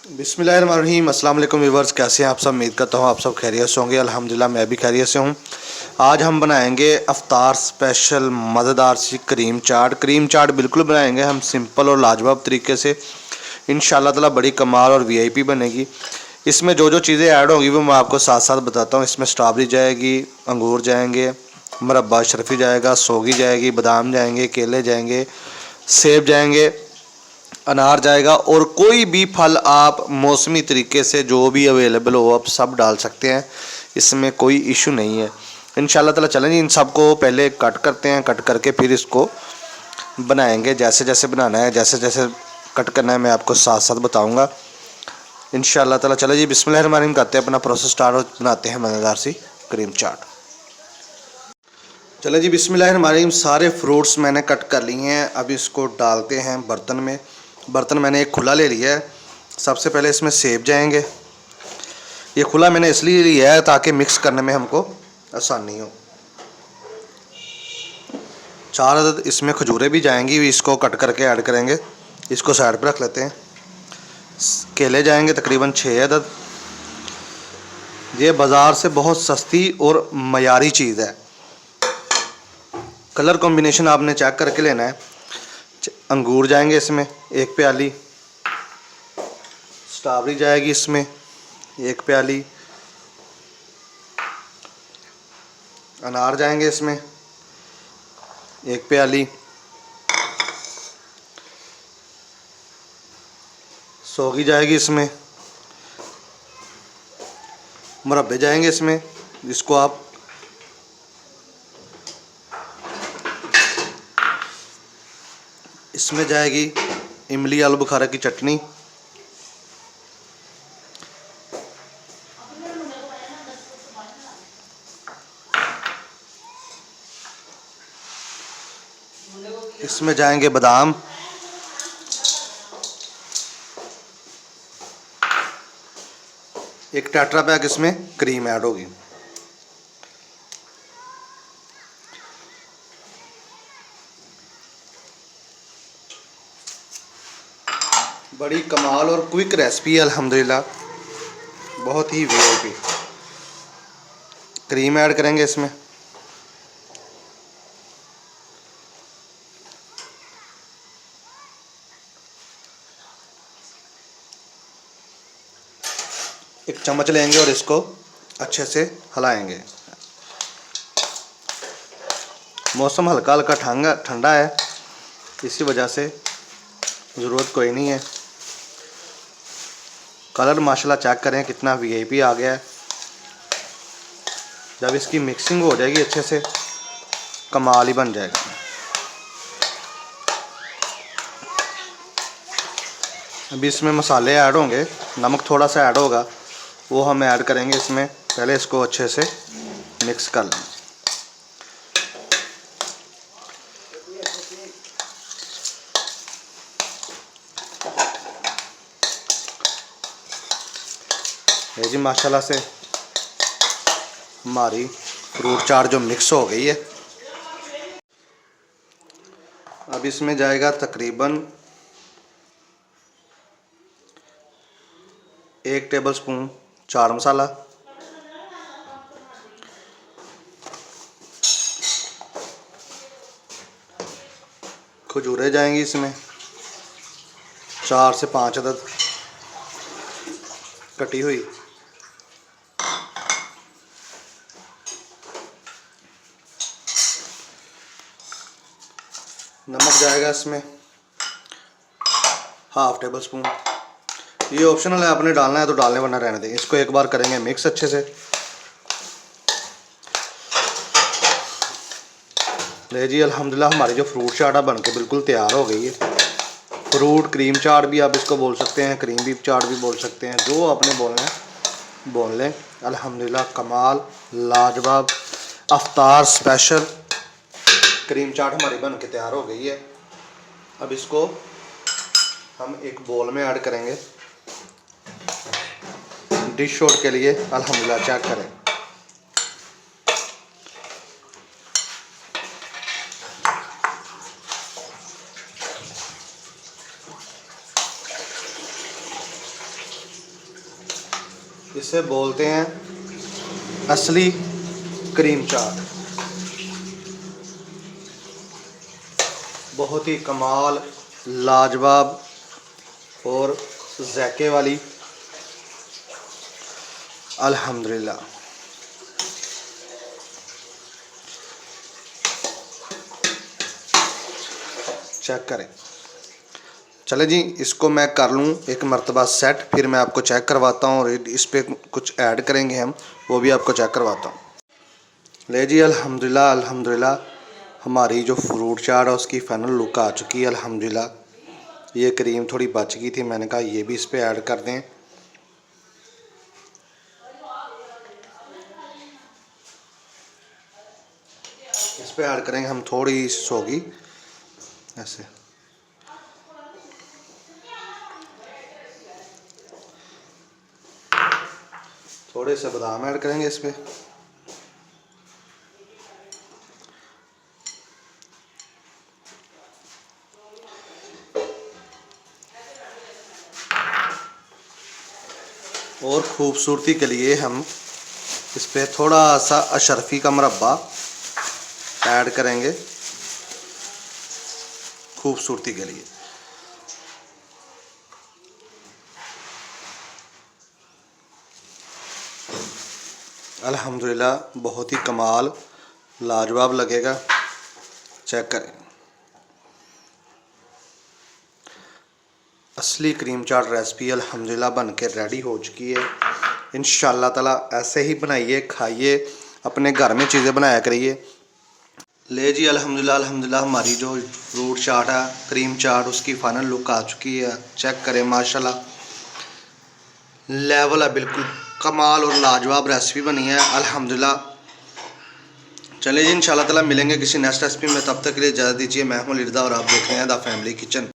बिस्मिल्लाहिर्रहमानिर्रहीम। अस्सलाम वालेकुम व्यूअर्स, कैसे हैं आप सब। उम्मीद करता हूँ आप सब खैरियत से होंगे। अल्हम्दुलिल्लाह मैं भी खैरियत से हूँ। आज हम बनाएंगे अफ्तार स्पेशल मज़ेदार सी क्रीम चाट। क्रीम चाट बिल्कुल बनाएंगे हम सिंपल और लाजवाब तरीके से। इंशाल्लाह ताला बड़ी कमाल और वीआईपी बनेगी। इसमें जो जो चीज़ें ऐड होंगी वो मैं आपको साथ साथ बताता हूँ। इसमें स्ट्रॉबेरी जाएगी, अंगूर जाएंगे, मुरब्बा शर्फी जाएगा, सोगी जाएगी, बादाम जाएंगे, केले जाएंगे, सेब जाएंगे, अनार जाएगा और कोई भी फल आप मौसमी तरीके से जो भी अवेलेबल हो आप सब डाल सकते हैं। इसमें कोई इशू नहीं है। इंशाल्लाह ताला चलें जी, इन सब को पहले कट करते हैं। कट करके फिर इसको बनाएंगे। जैसे जैसे बनाना है, जैसे जैसे कट करना है मैं आपको साथ साथ बताऊंगा इंशाल्लाह ताला। चले जी, बिस्मिल्लाहिर्रहमानिर्रहीम करते हैं अपना प्रोसेस स्टार्ट और बनाते हैं मज़ेदार सी क्रीम चाट। चले जी, बिस्मिल्लाहिर्रहमानिर्रहीम। सारे फ्रूट्स मैंने कट कर लिए हैं। अब इसको डालते हैं बर्तन में। बर्तन मैंने एक खुला ले लिया है। सबसे पहले इसमें सेब जाएंगे। ये खुला मैंने इसलिए लिया है ताकि मिक्स करने में हमको आसानी हो। 4 अदद इसमें खजूरें भी जाएंगी, इसको कट करके ऐड करेंगे। इसको साइड पर रख लेते हैं। केले जाएंगे तकरीबन 6 अदद। ये बाज़ार से बहुत सस्ती और मयारी चीज़ है। कलर कॉम्बिनेशन आपने चेक करके लेना है। अंगूर जाएंगे इसमें 1 प्याली, स्ट्रॉबेरी जाएगी इसमें 1 प्याली, अनार जाएंगे इसमें 1 प्याली, सोगी जाएगी इसमें, मुरब्बे जाएंगे इसमें, जिसको आप इसमें जाएगी इमली आलू बुखारा की चटनी, इसमें जाएंगे बादाम, एक टेट्रा पैक इसमें क्रीम ऐड होगी। बड़ी कमाल और क्विक रेसिपी है अल्हम्दुलिल्लाह, बहुत ही वीआईपी। क्रीम ऐड करेंगे इसमें। एक चम्मच लेंगे और इसको अच्छे से हिलाएंगे। मौसम हल्का हल्का ठंडा है, इसी वजह से ज़रूरत कोई नहीं है। कलर माशाल्लाह चेक करें कितना वीआईपी आ गया है। जब इसकी मिक्सिंग हो जाएगी अच्छे से कमाल ही बन जाएगा। अभी इसमें मसाले ऐड होंगे, नमक थोड़ा सा ऐड होगा, वो हम ऐड करेंगे इसमें। पहले इसको अच्छे से मिक्स कर लें। ये जी माशाल्लाह से हमारी फ्रूट चाट जो मिक्स हो गई है। अब इसमें जाएगा तकरीबन 1 टेबलस्पून चाट मसाला, खजूरें जाएंगी इसमें 4 से 5 अदद कटी हुई, नमक जाएगा इसमें 1/2 टेबलस्पून। ये ऑप्शनल है, आपने डालना है तो डालने, वरना रहने दें। इसको एक बार करेंगे मिक्स अच्छे से। ले जी, अल्हम्दुलिल्लाह हमारी जो फ्रूट चाट बन के बिल्कुल तैयार हो गई है। फ्रूट क्रीम चाट भी आप इसको बोल सकते हैं, क्रीम भी चाट भी बोल सकते हैं, जो आपने बोलना है बोल लें। अल्हम्दुलिल्लाह कमाल लाजवाब अफ्तार स्पेशल क्रीम चाट हमारी बन के तैयार हो गई है। अब इसको हम एक बोल में ऐड करेंगे। डिश शॉट के लिए अल्हम्दुलिल्लाह चेक करें। इसे बोलते हैं असली क्रीम चाट। बहुत ही कमाल, लाजवाब और ज़ायके वाली। अल्हम्दुलिल्लाह। चेक करें। चले जी, इसको मैं कर लूँ एक मर्तबा सेट, फिर मैं आपको चेक करवाता हूँ और इस पर कुछ ऐड करेंगे हम, वो भी आपको चेक करवाता हूँ। ले जी, अल्हम्दुलिल्लाह अल्हम्दुलिल्लाह, हमारी जो फ्रूट चाट है उसकी फ़ाइनल लुक आ चुकी है अल्हम्दुलिल्लाह। ये क्रीम थोड़ी बच गई थी, मैंने कहा ये भी इस पर ऐड कर दें। इस पर ऐड करेंगे हम थोड़ी सोगी ऐसे। थोड़े से बादाम ऐड करेंगे इस पर। और ख़ूबसूरती के लिए हम इस पर थोड़ा सा अशरफी का मुरब्बा ऐड करेंगे खूबसूरती के लिए। अल्हम्दुलिल्लाह बहुत ही कमाल लाजवाब लगेगा। चेक करें, असली क्रीम चाट रेसिपी अल्हम्दुलिल्लाह बन के रेडी हो चुकी है। इंशाअल्लाह ताला ऐसे ही बनाइए, खाइए, अपने घर में चीज़ें बनाया करिए। ले जी, अल्हम्दुलिल्लाह अल्हम्दुलिल्लाह, हमारी जो फ्रूट चाट है क्रीम चाट उसकी फ़ाइनल लुक आ चुकी है। चेक करें, माशाल्लाह लेवल है, बिल्कुल कमाल और लाजवाब रेसिपी बनी है अल्हम्दुलिल्लाह। चलिए जी, इंशाअल्लाह ताला मिलेंगे किसी नेक्स्ट रेसिपी में, तब तक के लिए इजाज़त दीजिए। मैं हूं लिरदा और आप देख रहे हैं द फैमिली किचन।